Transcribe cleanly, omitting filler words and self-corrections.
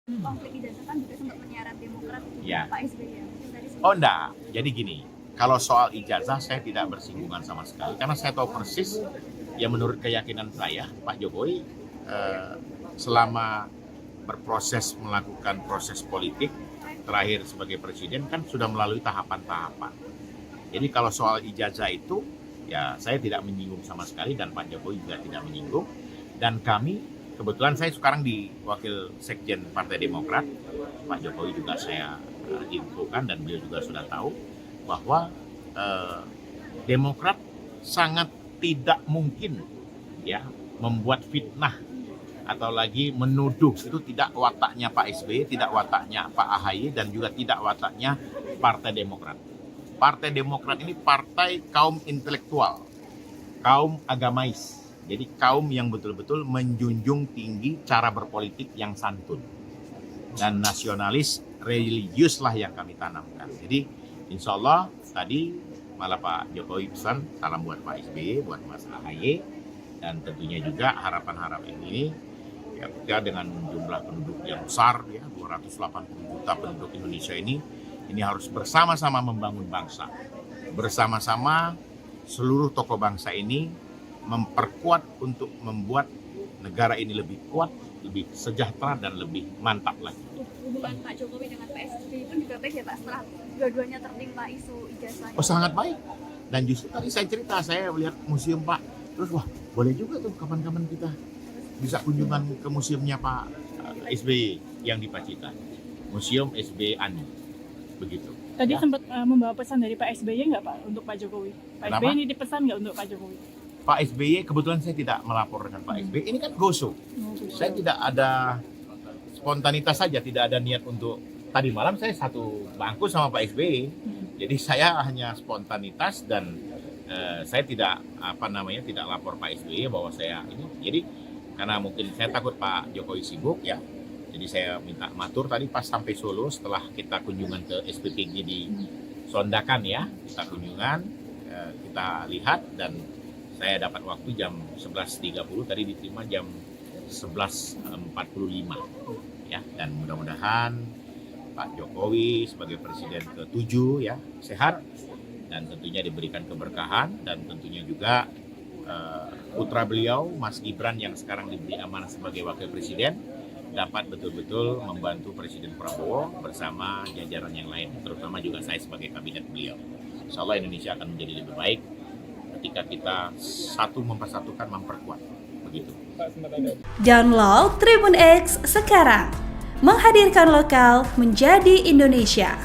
Konflik ijazah kan juga sempat menyeret Demokrat Ya. Pak SBY ya. Mungkin dari sini. Oh enggak, jadi gini, kalau soal ijazah saya tidak bersinggungan sama sekali karena saya tahu persis ya menurut keyakinan saya Pak Jokowi selama berproses melakukan proses politik terakhir sebagai presiden kan sudah melalui tahapan-tahapan. Jadi kalau soal ijazah itu ya saya tidak menyinggung sama sekali dan Pak Jokowi juga tidak menyinggung dan kami kebetulan saya sekarang di wakil sekjen Partai Demokrat, Pak Jokowi juga saya infokan dan beliau juga sudah tahu bahwa Demokrat sangat tidak mungkin ya membuat fitnah atau lagi menuduh, itu tidak wataknya Pak SBY, tidak wataknya Pak AHY dan juga tidak wataknya Partai Demokrat. Partai Demokrat ini partai kaum intelektual, kaum agamais. Jadi kaum yang betul-betul menjunjung tinggi cara berpolitik yang santun dan nasionalis religius lah yang kami tanamkan. Jadi insya Allah tadi malah Pak Jokowi pesan salam buat Pak SBY, buat Mas AHY dan tentunya juga harapan-harapan ini ya dengan jumlah penduduk yang besar ya 280 juta penduduk Indonesia ini harus bersama-sama membangun bangsa. Bersama-sama seluruh tokoh bangsa ini memperkuat untuk membuat negara ini lebih kuat, lebih sejahtera dan lebih mantap lagi. Hubungan Pak Jokowi dengan Pak SBY pun juga baik ya Pak setelah dua-duanya tertimpa isu ijazah. Oh sangat baik. Dan justru tadi saya cerita, saya melihat museum Pak, terus wah boleh juga tuh kapan-kapan kita bisa kunjungan ke museumnya Pak SBY yang di Pacitan. Museum SBY Ani. Begitu. Tadi ya. sempat membawa pesan dari Pak SBY nggak Pak untuk Pak Jokowi? Pak Kenapa? SBY ini dipesan nggak untuk Pak Jokowi? Pak SBY kebetulan saya tidak melapor dengan Pak SBY. Ini kan goso. Saya tidak ada spontanitas saja, tidak ada niat untuk tadi malam saya satu bangku sama Pak SBY. Jadi saya hanya spontanitas dan saya tidak tidak lapor Pak SBY bahwa saya ini. Jadi karena mungkin saya takut Pak Jokowi sibuk ya. Jadi saya minta matur tadi pas sampai Solo setelah kita kunjungan ke SPPG di Sondakan ya. Kita kunjungan, kita lihat dan saya dapat waktu jam 11.30, tadi diterima jam 11.45 ya. Dan mudah-mudahan Pak Jokowi sebagai presiden ke-7 ya sehat dan tentunya diberikan keberkahan dan tentunya juga putra beliau Mas Gibran yang sekarang diberi amanah sebagai wakil presiden dapat betul-betul membantu Presiden Prabowo bersama jajaran yang lain, terutama juga saya sebagai kabinet beliau. Insya Allah Indonesia akan menjadi lebih baik ketika kita satu mempersatukan, memperkuat. Begitu. Download Tribun X sekarang, menghadirkan lokal menjadi Indonesia.